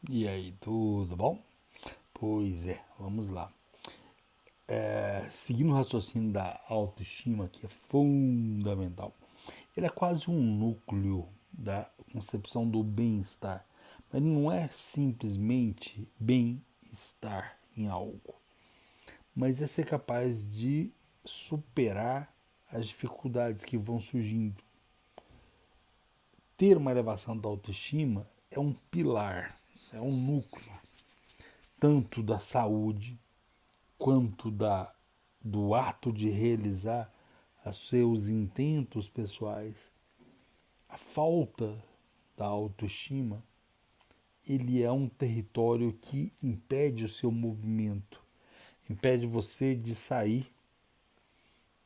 E aí, tudo bom? Pois é, vamos lá. Seguindo o raciocínio da autoestima, que é fundamental, ele é quase um núcleo da concepção do bem-estar. Mas não é simplesmente bem-estar em algo, mas é ser capaz de superar as dificuldades que vão surgindo. Ter uma elevação da autoestima é um pilar, é um núcleo, tanto da saúde quanto do ato de realizar os seus intentos pessoais. A falta da autoestima, ele é um território que impede o seu movimento, impede você de sair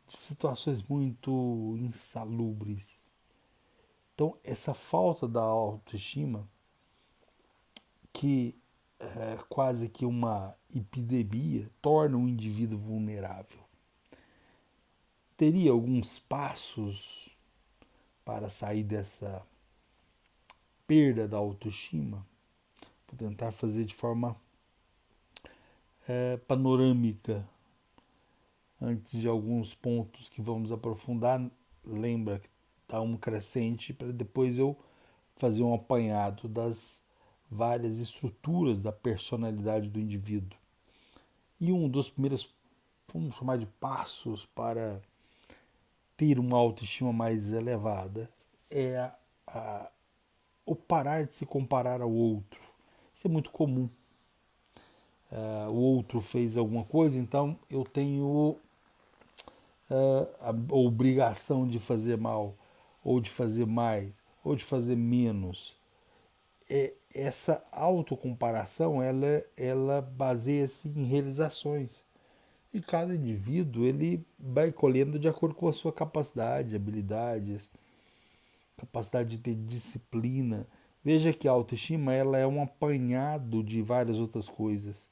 de situações muito insalubres. Então, essa falta da autoestima, que é quase que uma epidemia, torna o indivíduo vulnerável. Teria alguns passos para sair dessa perda da autoestima? Vou tentar fazer de forma panorâmica, antes de alguns pontos que vamos aprofundar. Lembra que está um crescente para depois eu fazer um apanhado das várias estruturas da personalidade do indivíduo. E um dos primeiros, vamos chamar de passos para ter uma autoestima mais elevada é o parar de se comparar ao outro. Isso é muito comum. O outro fez alguma coisa, então eu tenho a obrigação de fazer mal, ou de fazer mais, ou de fazer menos. Essa autocomparação, ela baseia-se em realizações. E cada indivíduo ele vai colhendo de acordo com a sua capacidade, habilidades, capacidade de ter disciplina. Veja que a autoestima ela é um apanhado de várias outras coisas.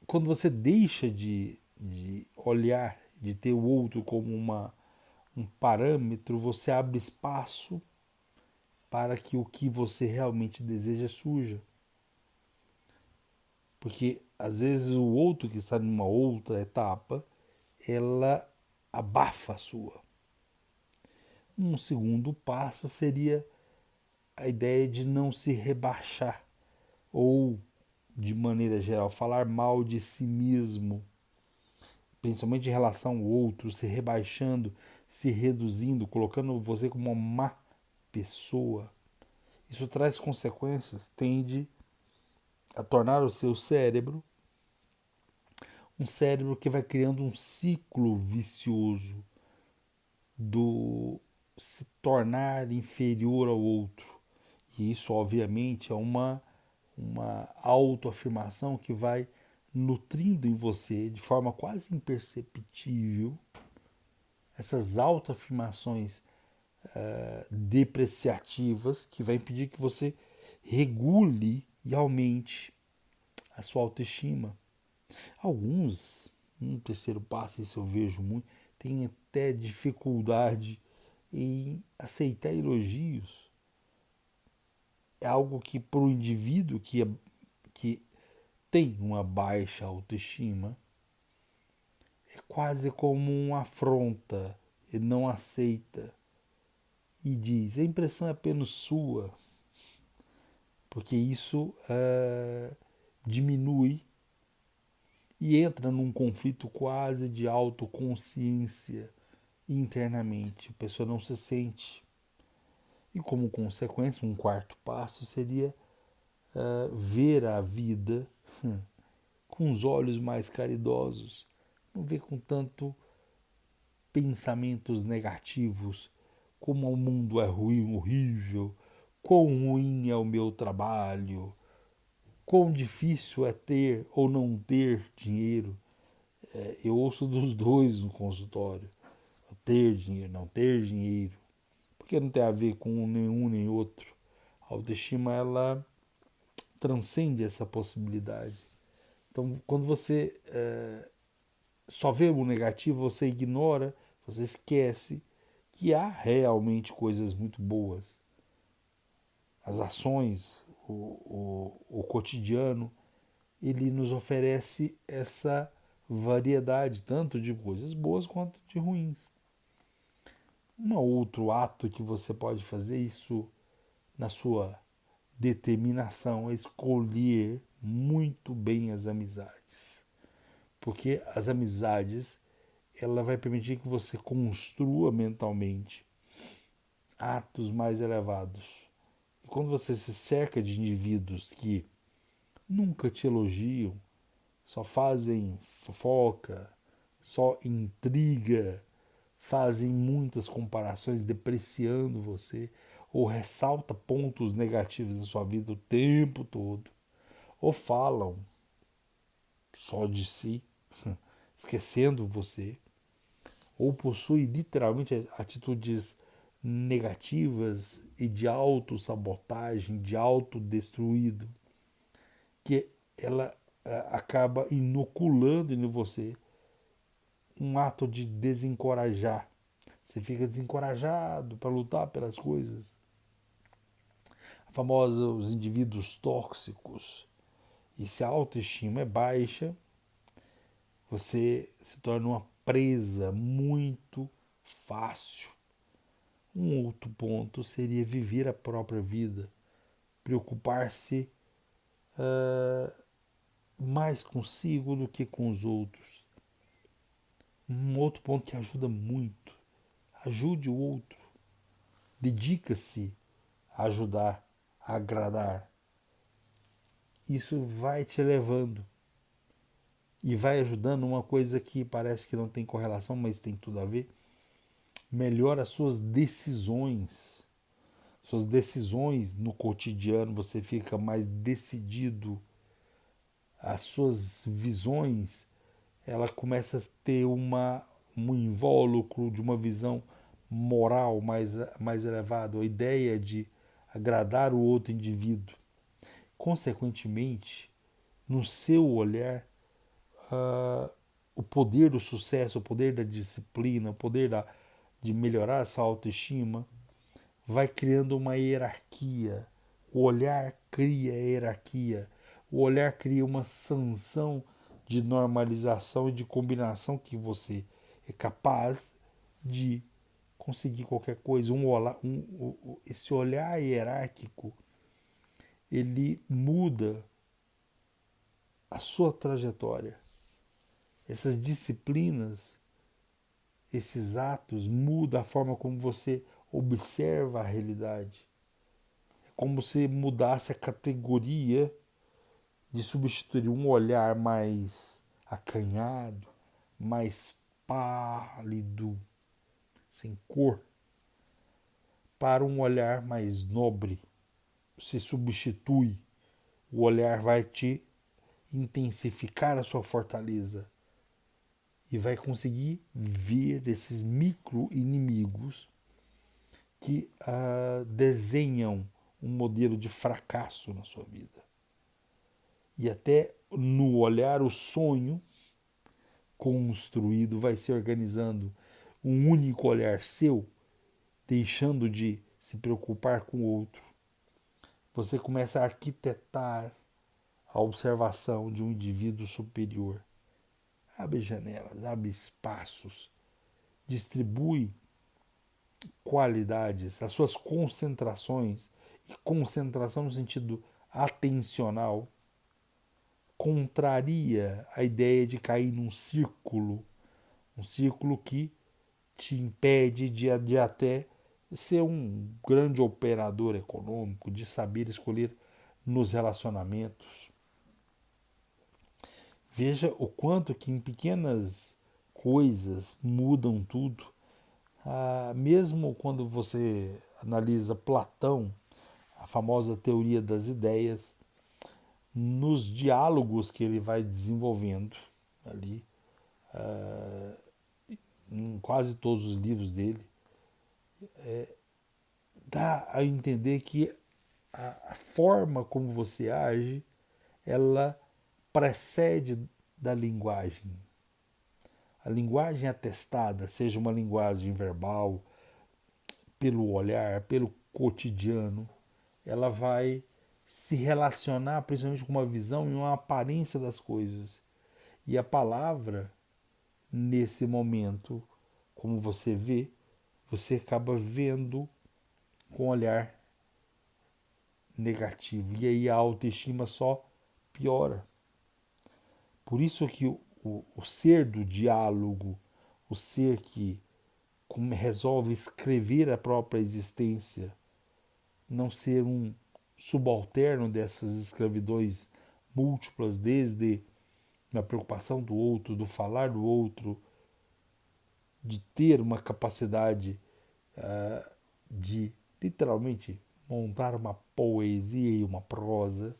Quando você deixa de olhar, de ter o outro como um parâmetro, você abre espaço para que o que você realmente deseja surja. Porque às vezes o outro que está numa outra etapa, ela abafa a sua. Um segundo passo seria a ideia de não se rebaixar ou, de maneira geral, falar mal de si mesmo, principalmente em relação ao outro, se rebaixando, se reduzindo, colocando você como uma má pessoa. Isso traz consequências, tende a tornar o seu cérebro um cérebro que vai criando um ciclo vicioso do se tornar inferior ao outro. E isso, obviamente, é uma autoafirmação que vai nutrindo em você de forma quase imperceptível essas autoafirmações depreciativas que vai impedir que você regule e aumente a sua autoestima. Alguns, um terceiro passo, isso eu vejo muito, tem até dificuldade em aceitar elogios. É algo que para o indivíduo que tem uma baixa autoestima, é quase como uma afronta. Ele não aceita e diz: a impressão é apenas sua, porque isso diminui e entra num conflito quase de autoconsciência internamente. A pessoa não se sente. E como consequência, um quarto passo seria ver a vida com os olhos mais caridosos, não ver com tanto pensamentos negativos, como o mundo é ruim, horrível, quão ruim é o meu trabalho, quão difícil é ter ou não ter dinheiro. Eu ouço dos dois no consultório. Ter dinheiro, não ter dinheiro. Porque não tem a ver com nenhum nem outro. A autoestima, ela transcende essa possibilidade. Então, quando você só vê o negativo, você ignora, você esquece que há realmente coisas muito boas. as ações, o cotidiano, ele nos oferece essa variedade, tanto de coisas boas quanto de ruins. Um outro ato que você pode fazer isso na sua determinação é escolher muito bem as amizades. Porque as amizades, ela vai permitir que você construa mentalmente atos mais elevados. E quando você se cerca de indivíduos que nunca te elogiam, só fazem fofoca, só intriga, fazem muitas comparações depreciando você, ou ressalta pontos negativos da sua vida o tempo todo, ou falam só de si, esquecendo você, ou possui literalmente atitudes negativas e de autossabotagem, de autodestruído, que ela acaba inoculando em você um ato de desencorajar. Você fica desencorajado para lutar pelas coisas. A famosa os indivíduos tóxicos. E se a autoestima é baixa, você se torna uma presa muito fácil. Um outro ponto seria viver a própria vida, preocupar-se mais consigo do que com os outros. Um outro ponto que ajuda muito, ajude o outro, dedica-se a ajudar, a agradar. Isso vai te levando e vai ajudando uma coisa que parece que não tem correlação, mas tem tudo a ver. Melhora as suas decisões. Suas decisões no cotidiano, você fica mais decidido. As suas visões, ela começa a ter um invólucro de uma visão moral mais elevada, a ideia de agradar o outro indivíduo. Consequentemente, no seu olhar, o poder do sucesso, o poder da disciplina, o poder de melhorar a sua autoestima, vai criando uma hierarquia. O olhar cria hierarquia. O olhar cria uma sanção de normalização e de combinação que você é capaz de conseguir qualquer coisa. Esse olhar hierárquico, ele muda a sua trajetória. Essas disciplinas, esses atos mudam a forma como você observa a realidade. É como se mudasse a categoria de substituir um olhar mais acanhado, mais pálido, sem cor, para um olhar mais nobre. Se substitui, o olhar vai te intensificar a sua fortaleza e vai conseguir ver esses micro inimigos que desenham um modelo de fracasso na sua vida. E até no olhar, o sonho construído vai se organizando um único olhar seu, deixando de se preocupar com o outro. Você começa a arquitetar a observação de um indivíduo superior. Abre janelas, abre espaços, distribui qualidades, as suas concentrações, e concentração no sentido atencional, contraria a ideia de cair num círculo, um círculo que te impede de até ser um grande operador econômico, de saber escolher nos relacionamentos. Veja o quanto que em pequenas coisas mudam tudo. Mesmo quando você analisa Platão, a famosa teoria das ideias, nos diálogos que ele vai desenvolvendo ali, em quase todos os livros dele, dá a entender que a forma como você age, ela precede da linguagem. A linguagem atestada, seja uma linguagem verbal, pelo olhar, pelo cotidiano, ela vai se relacionar principalmente com uma visão e uma aparência das coisas. E a palavra, nesse momento, como você vê, você acaba vendo com um olhar negativo. E aí a autoestima só piora. Por isso que o ser do diálogo, o ser que resolve escrever a própria existência, não ser um subalterno dessas escravidões múltiplas, desde a preocupação do outro, do falar do outro, de ter uma capacidade de literalmente montar uma poesia e uma prosa,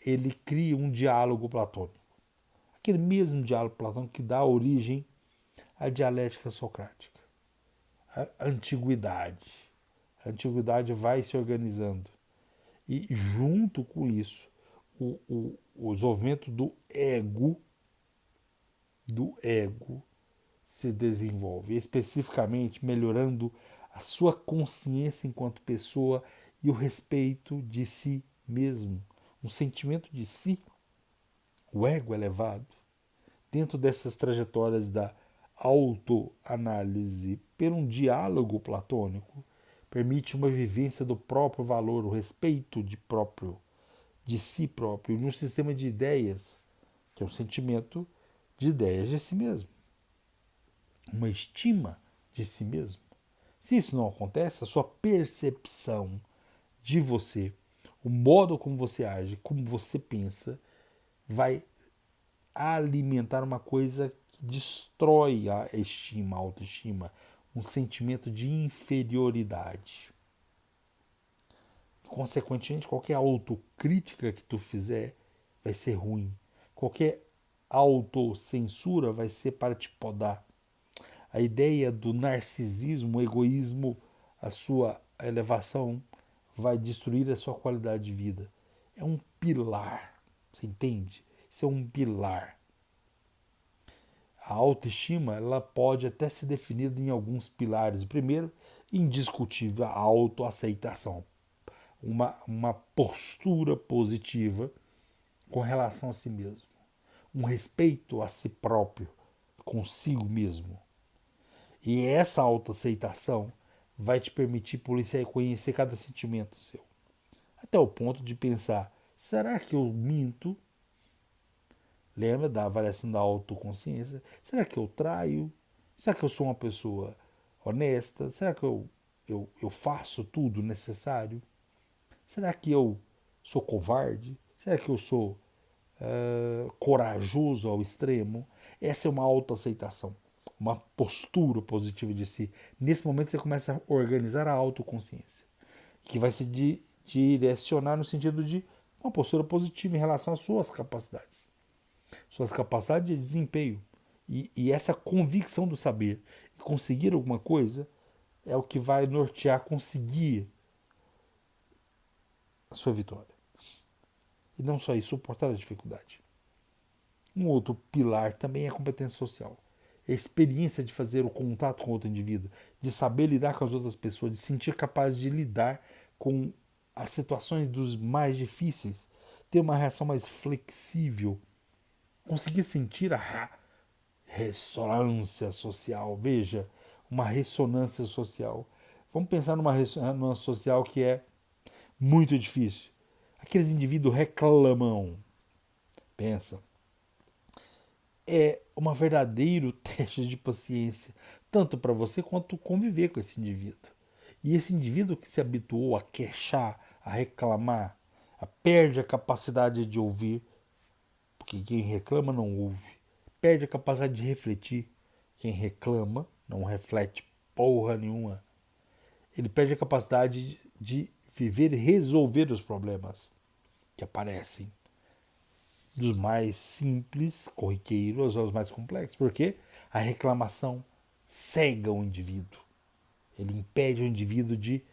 ele cria um diálogo platônico. Aquele mesmo diálogo platônico que dá origem à dialética socrática, à antiguidade. A antiguidade vai se organizando. E junto com isso, o desenvolvimento do ego se desenvolve, especificamente melhorando a sua consciência enquanto pessoa e o respeito de si mesmo, um sentimento de si, o ego elevado, dentro dessas trajetórias da autoanálise por um diálogo platônico, permite uma vivência do próprio valor, o respeito de si próprio, num sistema de ideias, que é o sentimento de ideias de si mesmo, uma estima de si mesmo. Se isso não acontece, a sua percepção de você, o modo como você age, como você pensa, vai alimentar uma coisa que destrói a estima, a autoestima, um sentimento de inferioridade. Consequentemente, qualquer autocrítica que tu fizer vai ser ruim. Qualquer autocensura vai ser para te podar. A ideia do narcisismo, o egoísmo, a sua elevação vai destruir a sua qualidade de vida. É um pilar, você entende? Isso é um pilar. A autoestima ela pode até ser definida em alguns pilares. O primeiro, indiscutível, a autoaceitação. Uma postura positiva com relação a si mesmo. Um respeito a si próprio, consigo mesmo. E essa autoaceitação vai te permitir policiar e conhecer cada sentimento seu. Até o ponto de pensar, será que eu minto? Lembra da avaliação da autoconsciência? Será que eu traio? Será que eu sou uma pessoa honesta? Será que eu faço tudo necessário? Será que eu sou covarde? Será que eu sou corajoso ao extremo? Essa é uma autoaceitação, uma postura positiva de si. Nesse momento você começa a organizar a autoconsciência, que vai se direcionar no sentido de uma postura positiva em relação às suas capacidades de desempenho. E essa convicção do saber e conseguir alguma coisa é o que vai nortear conseguir a sua vitória. E não só isso, suportar a dificuldade. Um outro pilar também é a competência social. A experiência de fazer o contato com outro indivíduo, de saber lidar com as outras pessoas, de sentir capaz de lidar com as situações dos mais difíceis, ter uma reação mais flexível, conseguir sentir a ressonância social. Veja, uma ressonância social. Vamos pensar numa ressonância social que é muito difícil. Aqueles indivíduos reclamam. Pensa. É um verdadeiro teste de paciência, tanto para você quanto conviver com esse indivíduo. E esse indivíduo que se habituou a queixar, a reclamar, perde a capacidade de ouvir, porque quem reclama não ouve. Perde a capacidade de refletir. Quem reclama não reflete porra nenhuma. Ele perde a capacidade de viver e resolver os problemas que aparecem. Dos mais simples, corriqueiros, aos mais complexos. Porque a reclamação cega o indivíduo. Ele impede o indivíduo de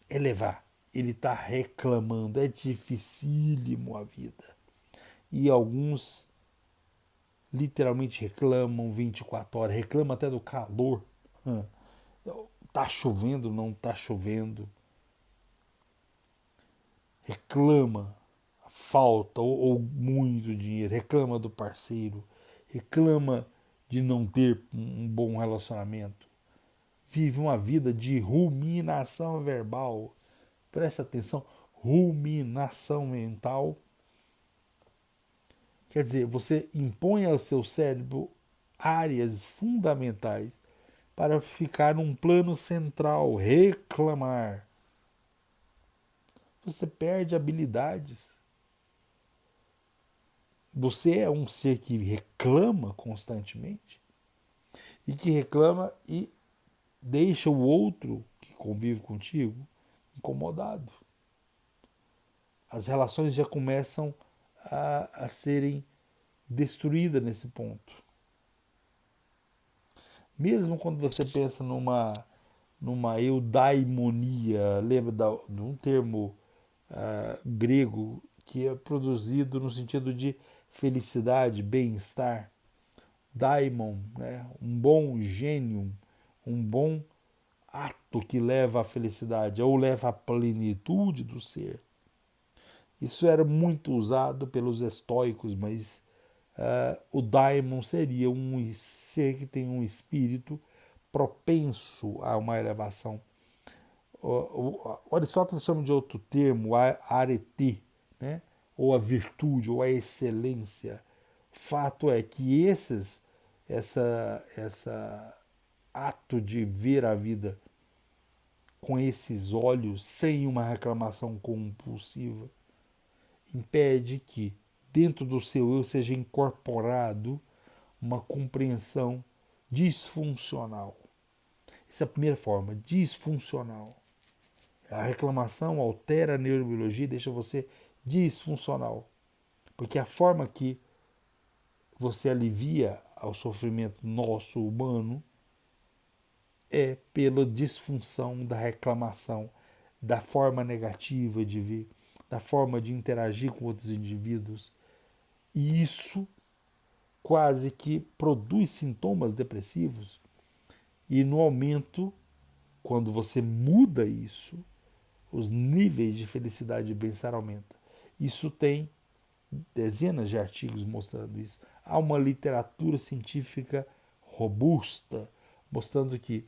elevar. Ele está reclamando. É dificílimo a vida. E alguns literalmente reclamam 24 horas, reclamam até do calor. Tá chovendo, não tá chovendo. reclama a falta ou muito dinheiro, reclama do parceiro, reclama de não ter um bom relacionamento, vive uma vida de ruminação verbal. Presta atenção, ruminação mental. Quer dizer, você impõe ao seu cérebro áreas fundamentais para ficar num plano central, reclamar. Você perde habilidades. Você é um ser que reclama constantemente e que reclama e deixa o outro que convive contigo incomodado. As relações já começam a serem destruídas nesse ponto. Mesmo quando você pensa numa eudaimonia, lembra de um termo grego que é produzido no sentido de felicidade, bem-estar, daimon, né? Um bom gênio, um bom ato que leva à felicidade ou leva à plenitude do ser. Isso era muito usado pelos estoicos, mas o daimon seria um ser que tem um espírito propenso a uma elevação. O Aristóteles chama de outro termo, a arete, né? Ou a virtude, ou a excelência. Fato é que essa ato de ver a vida com esses olhos, sem uma reclamação compulsiva, impede que dentro do seu eu seja incorporado uma compreensão disfuncional. Essa é a primeira forma, disfuncional. A reclamação altera a neurobiologia e deixa você disfuncional. Porque a forma que você alivia ao sofrimento nosso humano é pela disfunção da reclamação, da forma negativa de ver, da forma de interagir com outros indivíduos. E isso quase que produz sintomas depressivos. E no aumento, quando você muda isso, os níveis de felicidade e bem-estar aumentam. Isso tem dezenas de artigos mostrando isso. Há uma literatura científica robusta mostrando que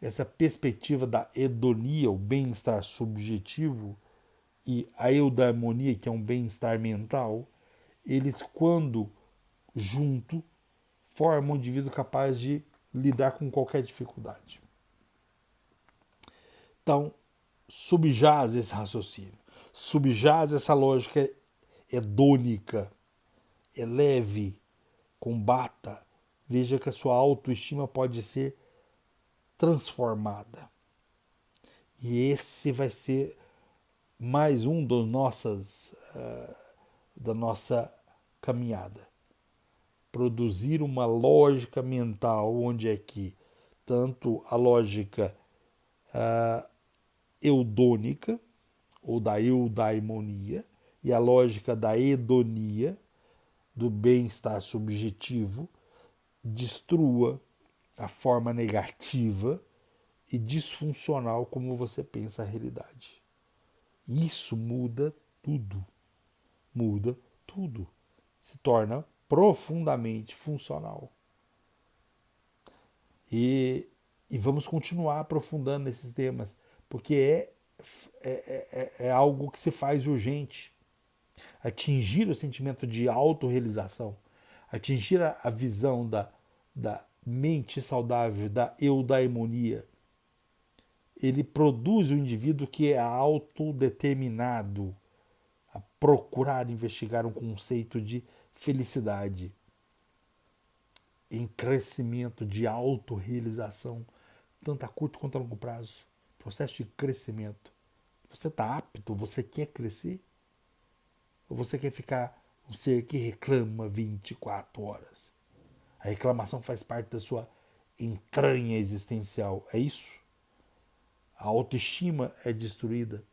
essa perspectiva da hedonia, o bem-estar subjetivo, e a eudaimonia, que é um bem-estar mental, eles, quando junto, formam um indivíduo capaz de lidar com qualquer dificuldade. Então, subjaz esse raciocínio, subjaz essa lógica hedônica, eleve, combata, veja que a sua autoestima pode ser transformada. E esse vai ser mais um da nossa caminhada. Produzir uma lógica mental onde é que tanto a lógica eudônica, ou da eudaimonia, e a lógica da hedonia, do bem-estar subjetivo, destrua a forma negativa e disfuncional como você pensa a realidade. Isso muda tudo. Muda tudo. Se torna profundamente funcional. E vamos continuar aprofundando nesses temas, porque é algo que se faz urgente. Atingir o sentimento de autorrealização, atingir a visão da mente saudável, da eudaimonia, ele produz o indivíduo que é autodeterminado a procurar investigar um conceito de felicidade, em crescimento, de autorrealização, tanto a curto quanto a longo prazo. Processo de crescimento. Você está apto? Você quer crescer? Ou você quer ficar um ser que reclama 24 horas? A reclamação faz parte da sua entranha existencial. É isso? A autoestima é destruída.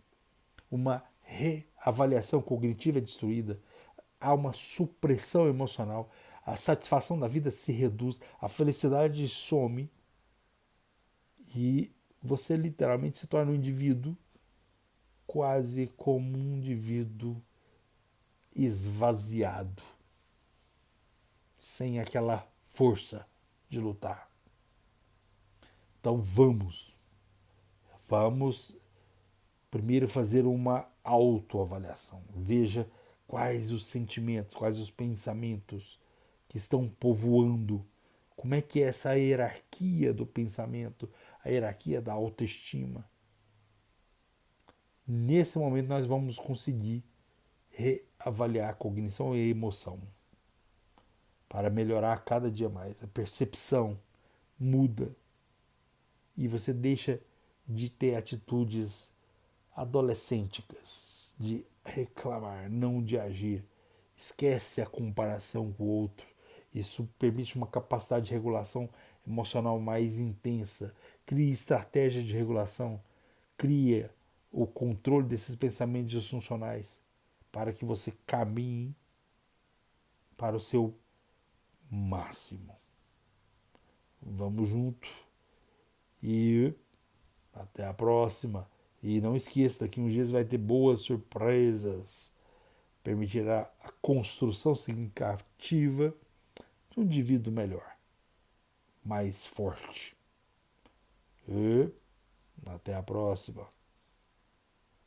Uma reavaliação cognitiva é destruída. Há uma supressão emocional. A satisfação da vida se reduz. A felicidade some. E você literalmente se torna um indivíduo quase como um indivíduo esvaziado, sem aquela força de lutar. Então vamos primeiro fazer uma autoavaliação. Veja quais os sentimentos, quais os pensamentos que estão povoando. Como é que é essa hierarquia do pensamento, a hierarquia da autoestima? Nesse momento nós vamos conseguir reavaliar a cognição e a emoção para melhorar cada dia mais. A percepção muda e você deixa de ter atitudes adolescênticas, de reclamar, não de agir. Esquece a comparação com o outro. Isso permite uma capacidade de regulação emocional mais intensa. Cria estratégias de regulação. Cria o controle desses pensamentos disfuncionais para que você caminhe para o seu máximo. Vamos junto e até a próxima. E não esqueça, daqui uns dias vai ter boas surpresas. Permitirá a construção significativa de um indivíduo melhor, mais forte. E até a próxima.